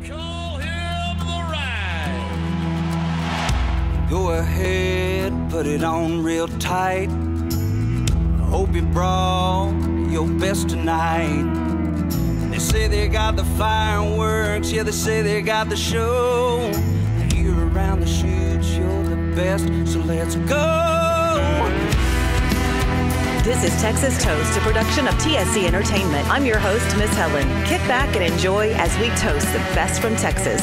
Call him the ride. Go ahead, put it on real tight. Hope you brought your best tonight. They say they got the fireworks, yeah, they say they got the show. You're around the shoots, you're the best, so let's go. This is Texas Toast, a production of TSC Entertainment. I'm your host, Miss Helen. Kick back and enjoy as we toast the best from Texas.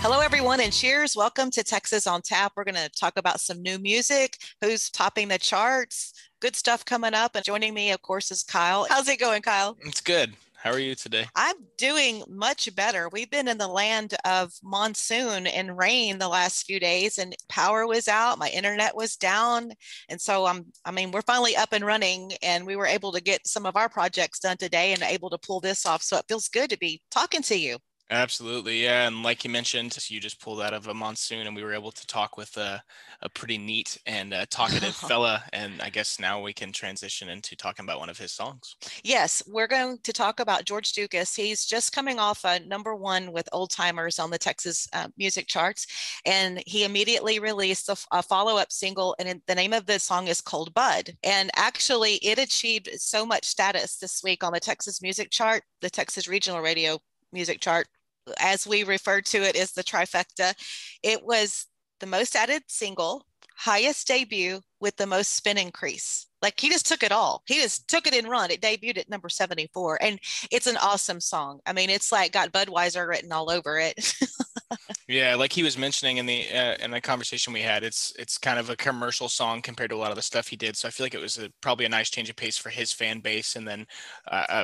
Hello, everyone, and cheers. Welcome to Texas on Tap. We're going to talk about some new music, who's topping the charts, good stuff coming up. And joining me, of course, is Kyle. How's it going, Kyle? It's good. How are you today? I'm doing much better. We've been in the land of monsoon and rain the last few days, and power was out. My internet was down. And so we're finally up and running, and we were able to get some of our projects done today and able to pull this off. So it feels good to be talking to you. Absolutely. Yeah. And like you mentioned, you just pulled out of a monsoon and we were able to talk with a pretty neat and talkative fella. And I guess now we can transition into talking about one of his songs. Yes, we're going to talk about George Ducas. He's just coming off a #1 with Old Timers on the Texas music charts. And he immediately released a follow-up single. And the name of the song is Cold Bud. And actually, it achieved so much status this week on the Texas music chart, the Texas Regional Radio music chart, as we refer to it, is the trifecta. It was the most added single, highest debut with the most spin increase. Like, he just took it all. He just took it and run. It debuted at number 74. And it's an awesome song. I mean, it's like got Budweiser written all over it. Yeah, like he was mentioning in the conversation we had, it's kind of a commercial song compared to a lot of the stuff he did. So I feel like it was probably a nice change of pace for his fan base. And then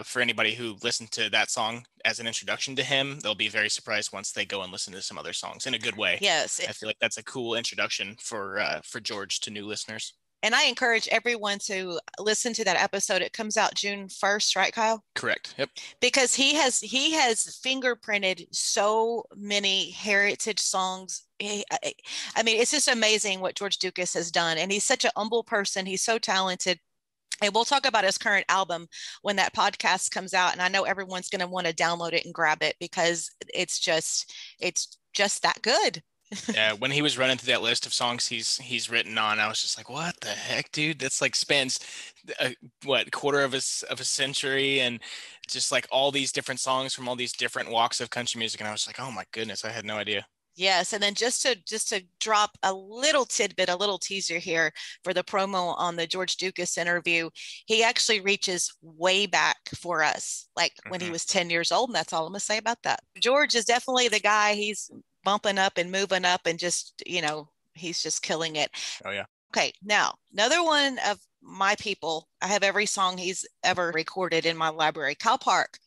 for anybody who listened to that song as an introduction to him, they'll be very surprised once they go and listen to some other songs in a good way. Yes. I feel like that's a cool introduction for George to new listeners. And I encourage everyone to listen to that episode. It comes out June 1st, right, Kyle? Correct. Yep. Because he has fingerprinted so many heritage songs. I mean, it's just amazing what George Ducas has done. And he's such an humble person. He's so talented. And we'll talk about his current album when that podcast comes out. And I know everyone's going to want to download it and grab it because it's just that good. Yeah, when he was running through that list of songs he's written on, I was just like, what the heck, dude? That's like spans quarter of a century, and just like all these different songs from all these different walks of country music. And I was like, oh my goodness, I had no idea. Yes, and then just to drop a little tidbit, a little teaser here for the promo on the George Ducas interview, he actually reaches way back for us, like when he was 10 years old, and that's all I'm gonna say about that. George is definitely the guy. He's bumping up and moving up, and just, he's just killing it. Oh yeah. Okay, now another one of my people. I have every song he's ever recorded in my library. Kyle Park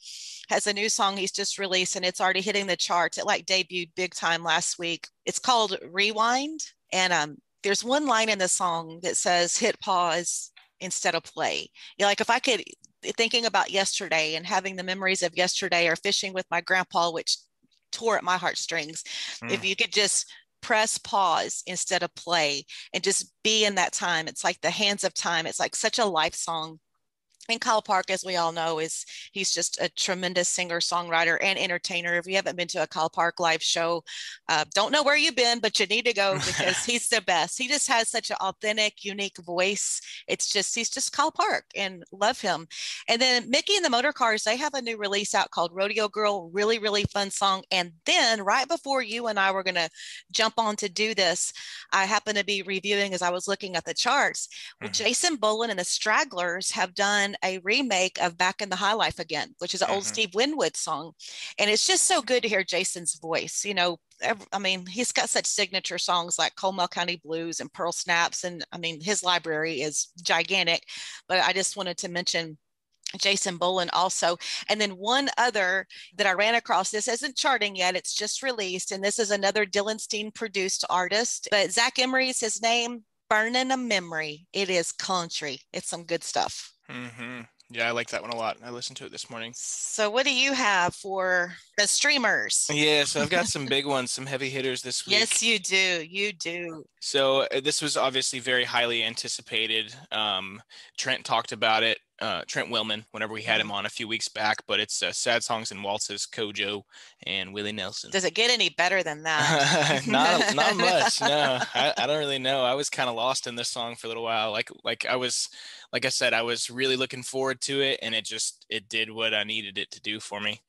has a new song he's just released, and it's already hitting the charts. It debuted big time last week. It's called Rewind, and there's one line in the song that says hit pause instead of play. If I could, thinking about yesterday and having the memories of yesterday, or fishing with my grandpa, which tore at my heartstrings. If you could just press pause instead of play and just be in that time. It's like the hands of time. It's like such a life song. And Kyle Park, as we all know, he's just a tremendous singer, songwriter, and entertainer. If you haven't been to a Kyle Park live show, don't know where you've been, but you need to go because he's the best. He just has such an authentic, unique voice. He's just Kyle Park, and love him. And then Micky and The Motorcars, they have a new release out called Rodeo Girl. Really, really fun song. And then right before you and I were going to jump on to do this, I happened to be reviewing as I was looking at the charts. Well, Jason Boland and the Stragglers have done a remake of Back in the High Life Again, which is an old Steve Winwood song. And it's just so good to hear Jason's voice. He's got such signature songs like Coleman County Blues and Pearl Snaps. And his library is gigantic, but I just wanted to mention Jason Boland also. And then one other that I ran across, this isn't charting yet, it's just released. And this is another Dylan Steen produced artist, but Zach Emery is his name. Burning a Memory. It is country. It's some good stuff. Yeah, I like that one a lot. I listened to it this morning. So what do you have for the streamers? Yeah, so I've got some big ones, some heavy hitters this week. Yes, you do. You do. So this was obviously very highly anticipated. Trent talked about it Trent Willman whenever we had him on a few weeks back, but it's Sad Songs and Waltzes, Kojo, and Willie Nelson. Does it get any better than that? Not much. No, I don't really know. I was kind of lost in this song for a little while. Like I said, I was really looking forward to it, and it did what I needed it to do for me.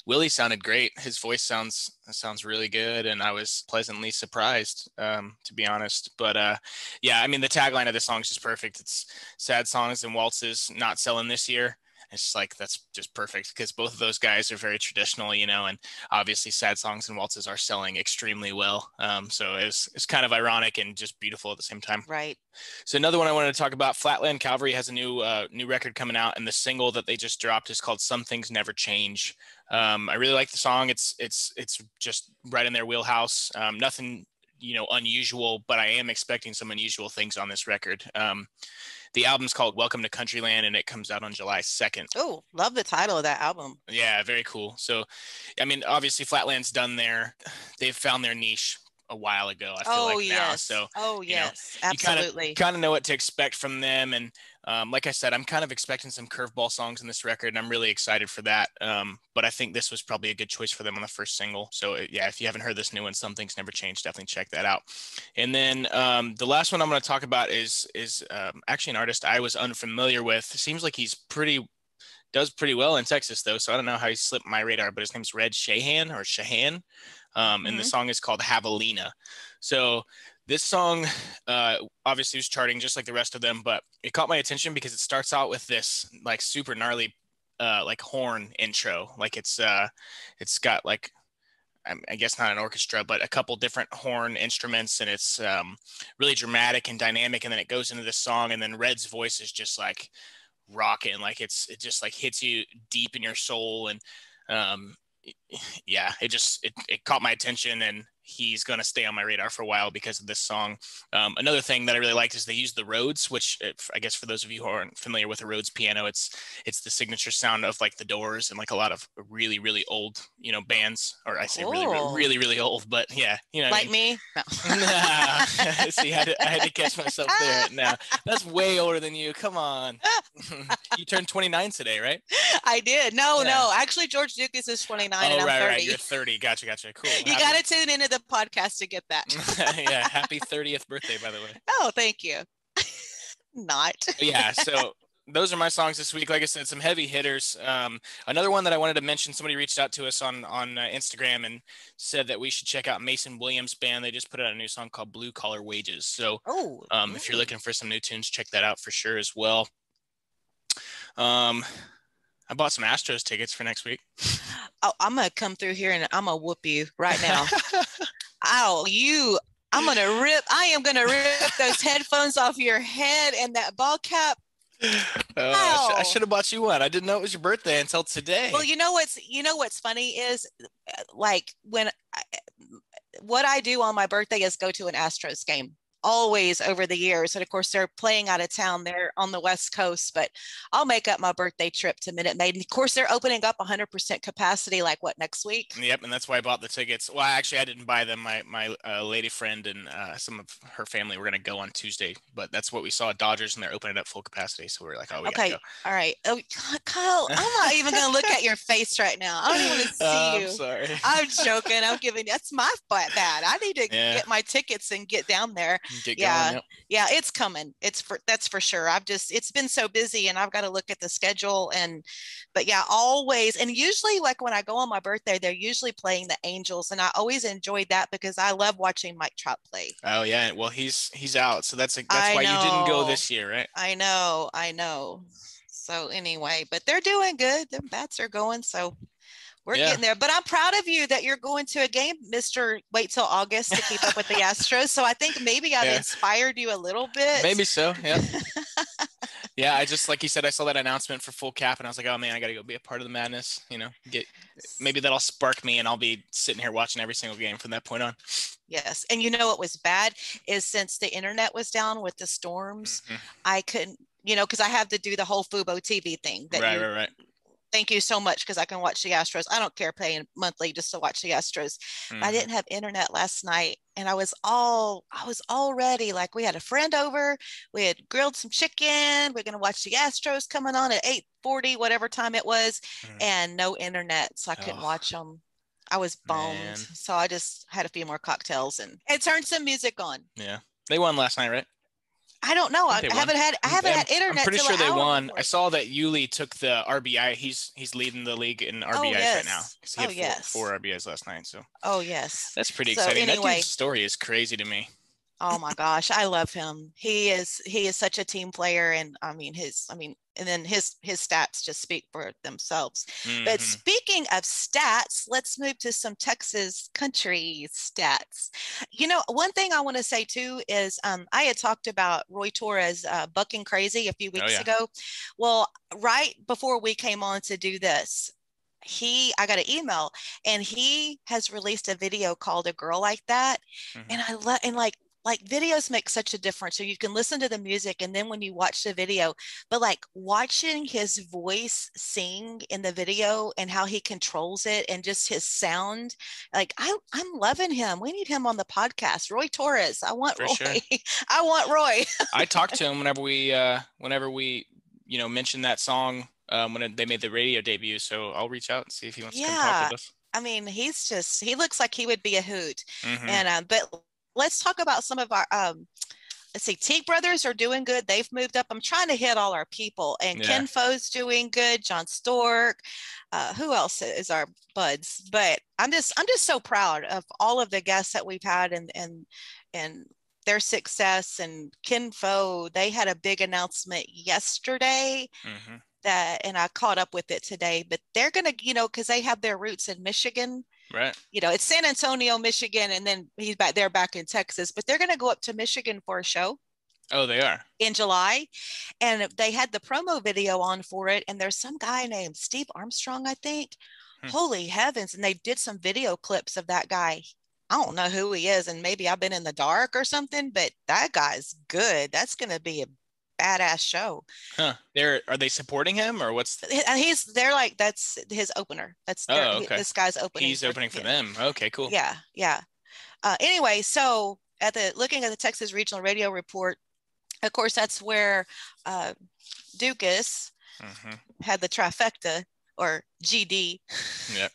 Willie sounded great. His voice sounds really good, and I was pleasantly surprised, to be honest. But yeah, I mean, the tagline of the song is just perfect. It's Sad Songs and Waltzes not selling this year. It's like, that's just perfect, because both of those guys are very traditional, and obviously Sad Songs and Waltzes are selling extremely well. So it's kind of ironic and just beautiful at the same time. Right. So another one I wanted to talk about, Flatland Cavalry has a new record coming out, and the single that they just dropped is called Some Things Never Change. I really like the song. It's just right in their wheelhouse. Nothing, unusual, but I am expecting some unusual things on this record. The album's called Welcome to Countryland, and it comes out on July 2nd. Oh, love the title of that album. Yeah, very cool. So, I mean, obviously Flatland's done they've found their niche a while ago, I feel like now. So, absolutely. You kind of know what to expect from them. And like I said, I'm kind of expecting some curveball songs in this record, and I'm really excited for that. But I think this was probably a good choice for them on the first single. So yeah, if you haven't heard this new one, Some Things Never Change, definitely check that out. And then the last one I'm going to talk about is actually an artist I was unfamiliar with. It seems like does pretty well in Texas though. So I don't know how he slipped my radar, but his name's Shahan. And the song is called Javelina. So this song obviously was charting just like the rest of them, but it caught my attention because it starts out with this like super gnarly like horn intro. Like it's got like, I guess not an orchestra, but a couple different horn instruments, and it's really dramatic and dynamic. And then it goes into this song, and then Red's voice is just like rocking, like it just like hits you deep in your soul. And yeah, it caught my attention, and he's going to stay on my radar for a while because of this song. Another thing that I really liked is they used the Rhodes, which I guess for those of you who aren't familiar with a Rhodes piano, it's the signature sound of like the Doors and like a lot of really, really old, bands, or I say really, really, really old, but yeah, like me. No. Nah. See, I had to catch myself there. Nah, that's way older than you. Come on. You turned 29 today, right? I did. No. Actually, George Ducas is 29 and I'm 30. Right. You're 30. Gotcha. Cool. You got to tune into the podcast to get that. Yeah. Happy 30th birthday, by the way. Oh, thank you. Not. Yeah. So those are my songs this week. Like I said, some heavy hitters. Another one that I wanted to mention, somebody reached out to us on Instagram and said that we should check out Mason Williams' band. They just put out a new song called Blue Collar Wages. So if you're looking for some new tunes, check that out for sure as well. I bought some Astros tickets for next week. Oh, I'm going to come through here and I'm going to whoop you right now. I am going to rip those headphones off your head and that ball cap. I should have bought you one. I didn't know it was your birthday until today. Well, you know what's funny is like what I do on my birthday is go to an Astros game. Always over the years. And of course they're playing out of town. They're on the West Coast, but I'll make up my birthday trip to Minute Maid. And of course they're opening up 100% capacity, like what, next week? Yep. And that's why I bought the tickets. Well, actually I didn't buy them. My lady friend and some of her family were going to go on Tuesday, but that's what we saw at Dodgers, and they're opening up full capacity. So we're like, oh, we gotta go. All right. Oh, Kyle, I'm not even going to look at your face right now. I don't even want to see you. I'm sorry. I'm joking. That's my bad. I need to get my tickets and get down there. Get going, yep. Yeah, it's coming. That's for sure. It's been so busy, and I've got to look at the schedule. But yeah, always. And usually like when I go on my birthday, they're usually playing the Angels, and I always enjoyed that because I love watching Mike Trout play. Oh yeah. Well, he's out. So that's why you didn't go this year, right? I know. So anyway, but they're doing good. The bats are going. So we're getting there, but I'm proud of you that you're going to a game, Mr. Wait till August to keep up with the Astros. So I think maybe I've inspired you a little bit. Maybe so. Yeah. Yeah. I just, like you said, I saw that announcement for Full Cap and I was like, oh man, I got to go be a part of the madness, maybe that'll spark me and I'll be sitting here watching every single game from that point on. Yes. And what was bad is since the internet was down with the storms, I couldn't, because I have to do the whole Fubo TV thing. Right. thank you so much because I can watch the Astros. I don't care paying monthly just to watch the Astros. But I didn't have internet last night, and I was all ready. Like, we had a friend over, we had grilled some chicken. We're gonna watch the Astros coming on at 8:40, whatever time it was, and no internet, so I couldn't watch them. I was bummed. Man. So I just had a few more cocktails and turned some music on. Yeah, they won last night, right? I don't know. I haven't had internet. I'm pretty sure they won. Before. I saw that Willie took the RBI. He's leading the league in RBIs right now. He had four RBIs last night. So that's pretty exciting. Anyway, that dude's story is crazy to me. Oh my gosh, I love him. He is such a team player, and and then his stats just speak for themselves. But speaking of stats, let's move to some Texas country stats. One thing I want to say too is I had talked about Roy Torres bucking crazy a few weeks ago. Well, right before we came on to do this, I got an email, and he has released a video called "A Girl Like That," and I love, and like videos make such a difference. So you can listen to the music, and then when you watch the video, but like watching his voice sing in the video and how he controls it and just his sound, like I'm loving him. We need him on the podcast. Roy Torres. I want Roy. Sure. I want Roy. I talked to him whenever we mentioned that song when they made the radio debut. So I'll reach out and see if he wants to come talk with us. I mean, he looks like he would be a hoot. And but let's talk about some of our let's see, Teague Brothers are doing good. They've moved up. I'm trying to hit all our people, and Ken Foe's doing good. John Stork. Who else is our buds? But I'm just so proud of all of the guests that we've had and their success. And Ken Foe, they had a big announcement yesterday and I caught up with it today, but they're going to, because they have their roots in Michigan. Right. It's San Antonio, Michigan, and then he's back in Texas, but they're going to go up to Michigan for a show. Oh, they are? In July. And they had the promo video on for it. And there's some guy named Steve Armstrong, I think. Holy heavens. And they did some video clips of that guy. I don't know who he is, and maybe I've been in the dark or something, but that guy's good. That's going to be a badass show. Huh. Are they supporting him, or what's they're like, that's his opener. That's okay. This guy's opening. He's opening for them. Okay, cool. Yeah. Anyway, so looking at the Texas Regional Radio Report, of course, that's where Dukas had the trifecta, or GD. Yep.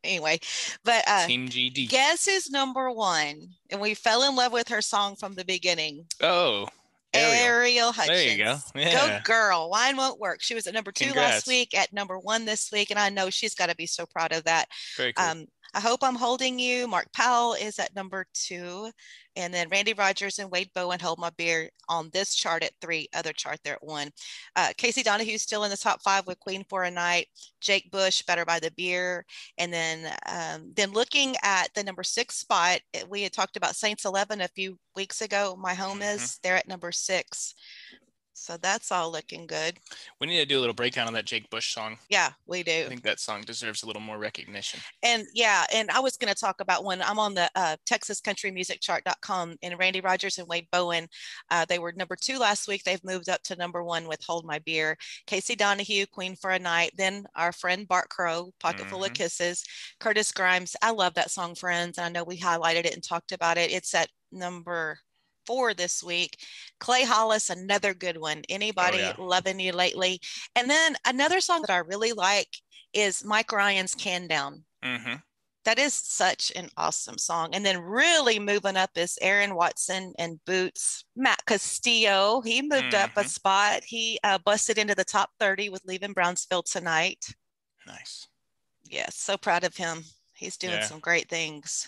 Anyway, but Team GD. Guess who's number one? And we fell in love with her song from the beginning. Oh, Ariel Hutchins. There you go. Yeah. Go girl. Wine won't work. She was at number 2 last week, at number 1 this week, and I know she's got to be so proud of that. Very cool. I Hope I'm Holding You. Mark Powell is at number 2. And then Randy Rogers and Wade Bowen, Hold My Beer, on this chart at 3, other chart there at 1. Casey Donahue's still in the top 5 with Queen for a Night. Jake Bush, Better by the Beer. And then looking at the number 6 spot, we had talked about Saints 11 a few weeks ago. My Home Is, they're at number 6. So that's all looking good. We need to do a little breakdown on that Jake Bush song. Yeah, we do. I think that song deserves a little more recognition. And I was going to talk about when I'm on the TexasCountryMusicChart.com, and Randy Rogers and Wade Bowen, they were number 2 last week. They've moved up to number 1 with Hold My Beer. Casey Donahue, Queen for a Night. Then our friend Bart Crow, Pocket Full of Kisses. Curtis Grimes, I love that song, Friends. I know we highlighted it and talked about it. It's at number 4 this week. Clay Hollis, another good one. Anybody Loving You Lately? And then another song that I really like is Mike Ryan's Can Down. That is such an awesome song. And then really moving up is Aaron Watson and Boots. Matt Castillo, he moved up a spot. He busted into the top 30 with Leaving Brownsville Tonight. Nice. Yes, so proud of him. He's doing some great things.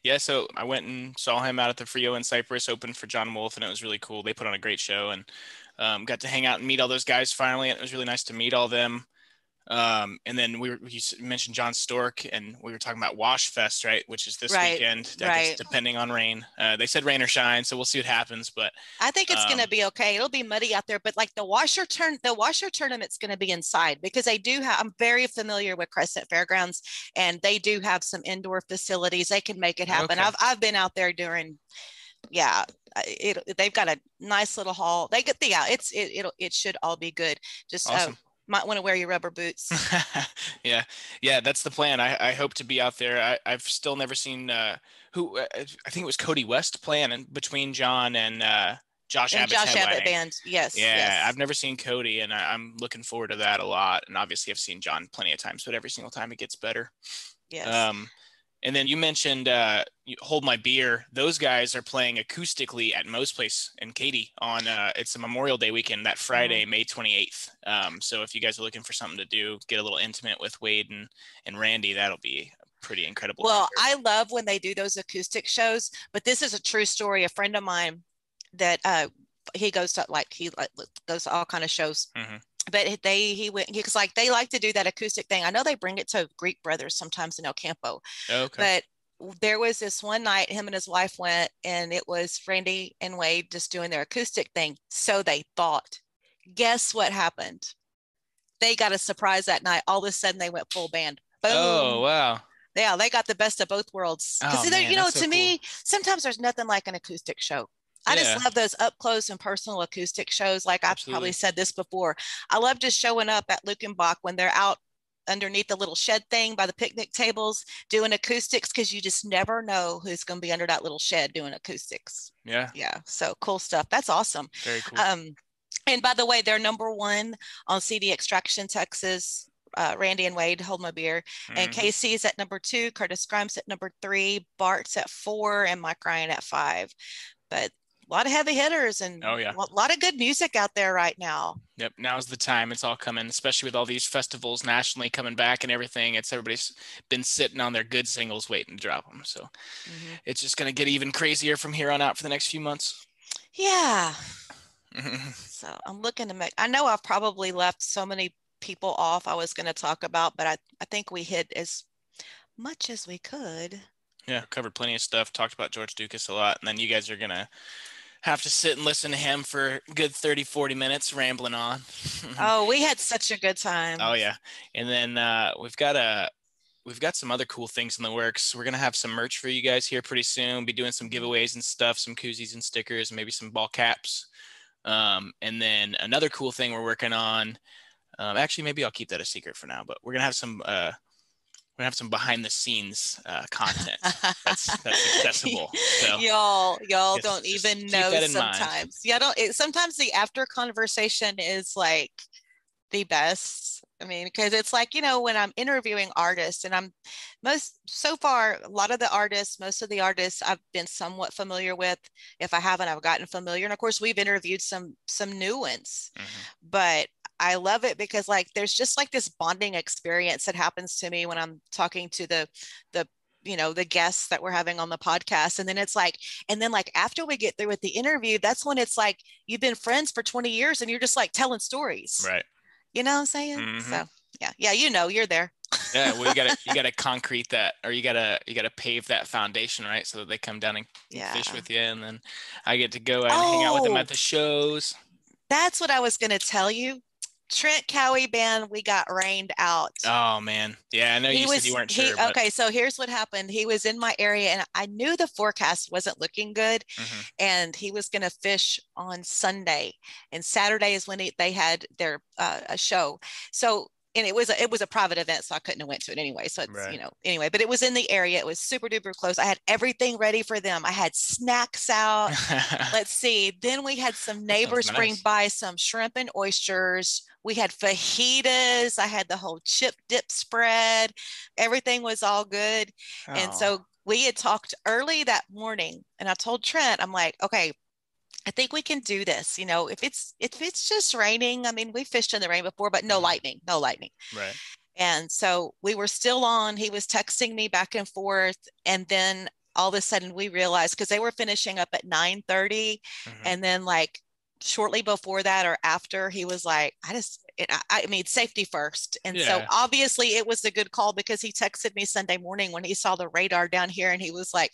Yeah, so I went and saw him out at the Frio in Cypress, open for John Wolf, and it was really cool. They put on a great show, and got to hang out and meet all those guys finally. It was really nice to meet all them. And then you mentioned John Stork, and we were talking about Wash Fest, right? Which is this weekend, depending on rain. They said rain or shine, so we'll see what happens. But I think it's going to be okay. It'll be muddy out there, but like the washer tournament's going to be inside, because they do have. I'm very familiar with Crescent Fairgrounds, and they do have some indoor facilities. They can make it happen. Okay. I've been out there during. Yeah, they've got a nice little hall. It should all be good. Just awesome. Might want to wear your rubber boots. Yeah, that's the plan. I hope to be out there. I've still never seen who I think it was Cody West playing between John and Josh And Abbott's Josh Abbott headlining. band. Yes, Yeah, yes, I've never seen Cody, and I'm looking forward to that a lot. And obviously, I've seen John plenty of times, but every single time it gets better. yes. Um, and then you mentioned Hold My Beer. Those guys are playing acoustically at Mo's Place in Katy on it's a Memorial Day weekend, that Friday, May 28th. So if you guys are looking for something to do, get a little intimate with Wade and Randy, that'll be a pretty incredible Well, concert. I love when they do those acoustic shows, but this is a true story. A friend of mine that he goes to goes to all kind of shows. Mm-hmm. But he went, he's like, they like to do that acoustic thing. I know they bring it to Greek Brothers sometimes in El Campo, Okay. but there was this one night him and his wife went, and it was Randy and Wade just doing their acoustic thing. So they thought, guess what happened? They got a surprise that night. All of a sudden they went full band. Oh, Boom. wow. Yeah, they got the best of both worlds. Because Oh, man, you know, that's so to me, cool. sometimes there's nothing like an acoustic show. I just Yeah, love those up close and personal acoustic shows. Like I've probably absolutely. said this before. I love just showing up at Lukenbach when they're out underneath the little shed thing by the picnic tables doing acoustics, because you just never know who's going to be under that little shed doing acoustics. Yeah, Yeah, so cool stuff. That's awesome. very cool. And by the way, they're number one on CD Extraction Texas. Randy and Wade, Hold My Beer. And Mm-hmm. Casey's at number 2, Curtis Grimes at number 3, Bart's at 4, and Mike Ryan at 5. But a lot of heavy hitters and Oh, yeah. a lot of good music out there right now. Yep, now's the time. It's all coming, especially with all these festivals nationally coming back and everything. Everybody's been sitting on their good singles waiting to drop them. So it's just going to get even crazier from here on out for the next few months. Yeah. So I'm looking to I know I've probably left so many people off I was going to talk about, but I think we hit as much as we could. Yeah, covered plenty of stuff, talked about George Ducas a lot, and then you guys are going to have to sit and listen to him for a good 30, 40 minutes rambling on. Oh, we had such a good time. Oh, yeah. And then we've got some other cool things in the works. We're going to have some merch for you guys here pretty soon, be doing some giveaways and stuff, some koozies and stickers, maybe some ball caps. And then another cool thing we're working on, actually, maybe I'll keep that a secret for now, but we're going to have some behind the scenes content that's accessible. So y'all yes, don't just even keep know that in sometimes. Yeah, sometimes the after conversation is like the best. I mean, because it's like, you know, when I'm interviewing artists, and so far, a lot of the artists, most of the artists I've been somewhat familiar with. If I haven't, I've gotten familiar. And of course, we've interviewed some new ones, but I love it because like there's just like this bonding experience that happens to me when I'm talking to the you know, the guests that we're having on the podcast. And then it's like, and then like after we get through with the interview, that's when it's like you've been friends for 20 years and you're just like telling stories. right. You know what I'm saying? So yeah, you know, you're there. Yeah, well, you gotta concrete that, or you gotta pave that foundation, right? So that they come down and fish with you, and then I get to go and hang out with them at the shows. That's what I was gonna tell you. Trent Cowie Band, we got rained out. Oh man, yeah, I know you said you weren't sure. Okay, so here's what happened. He was in my area, and I knew the forecast wasn't looking good, and he was gonna fish on Sunday, and Saturday is when they had their a show. So. And it was a private event, so I couldn't have went to it anyway. So it's, you know, anyway, but it was in the area. It was super duper close. I had everything ready for them. I had snacks out. Let's see. Then we had some neighbors bring by some shrimp and oysters. We had fajitas. I had the whole chip dip spread. Everything was all good. And so we had talked early that morning, and I told Trent, I'm like, okay, I think we can do this. You know, if it's just raining, I mean, we fished in the rain before, but no lightning. Right. And so we were still on. He was texting me back and forth. And then all of a sudden we realized, because they were finishing up at 9:30. And then like shortly before that or after, he was like, I mean, safety first. And so obviously it was a good call, because he texted me Sunday morning when he saw the radar down here, and he was like,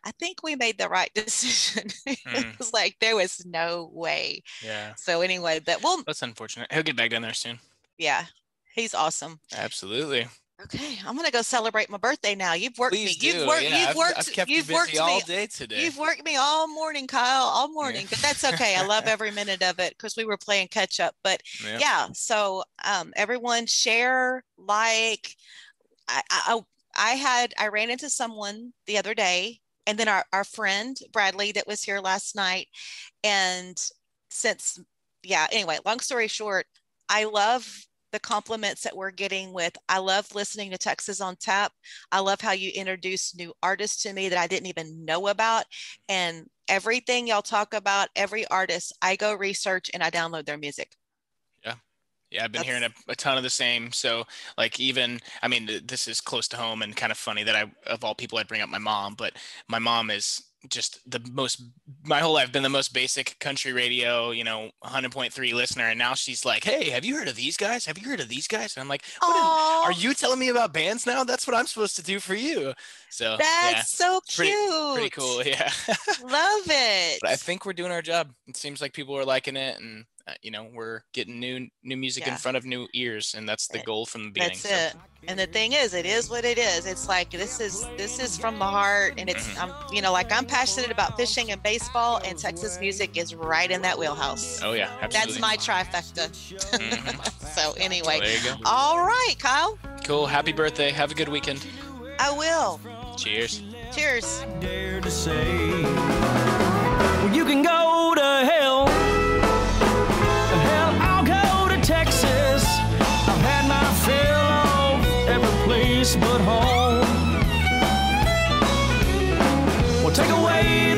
I think we made the right decision. It was like, there was no way. Yeah. So anyway, that's unfortunate. He'll get back down there soon. Yeah, he's awesome. Absolutely. Okay, I'm gonna go celebrate my birthday now. You've worked Please me. do. You've worked. Yeah, You've worked. I've kept you You've busy worked all me. day today. You've worked me all morning, Kyle. All morning, but that's okay. I love every minute of it because we were playing catch up. But yeah, so everyone share, like. I ran into someone the other day, and then our friend Bradley that was here last night, and anyway, long story short, I love the compliments that we're getting with. I love listening to Texas on Tap. I love how you introduce new artists to me that I didn't even know about. And everything y'all talk about, every artist, I go research and I download their music. Yeah, I've been hearing a ton of the same. So like this is close to home and kind of funny that of all people, I'd bring up my mom, but my mom is just my whole life been the most basic country radio, 100.3 listener. And now she's like, hey, have you heard of these guys? Have you heard of these guys? And I'm like, are you telling me about bands now? That's what I'm supposed to do for you. So that's so cute. Pretty cool. Yeah. Love it. But I think we're doing our job. It seems like people are liking it, and we're getting new music in front of new ears, and that's the goal from the beginning. That's it. And the thing is, it is what it is. It's like this is from the heart, and it's I'm passionate about fishing and baseball, and Texas music is right in that wheelhouse. Oh yeah, absolutely. That's my trifecta. So anyway, well, there you go. All right, Kyle. Cool. Happy birthday. Have a good weekend. I will. Cheers. Cheers. Dare to say, well, you can go to hell. Hell, I'll go to Texas. I've had my fill of every place but home. Well, take away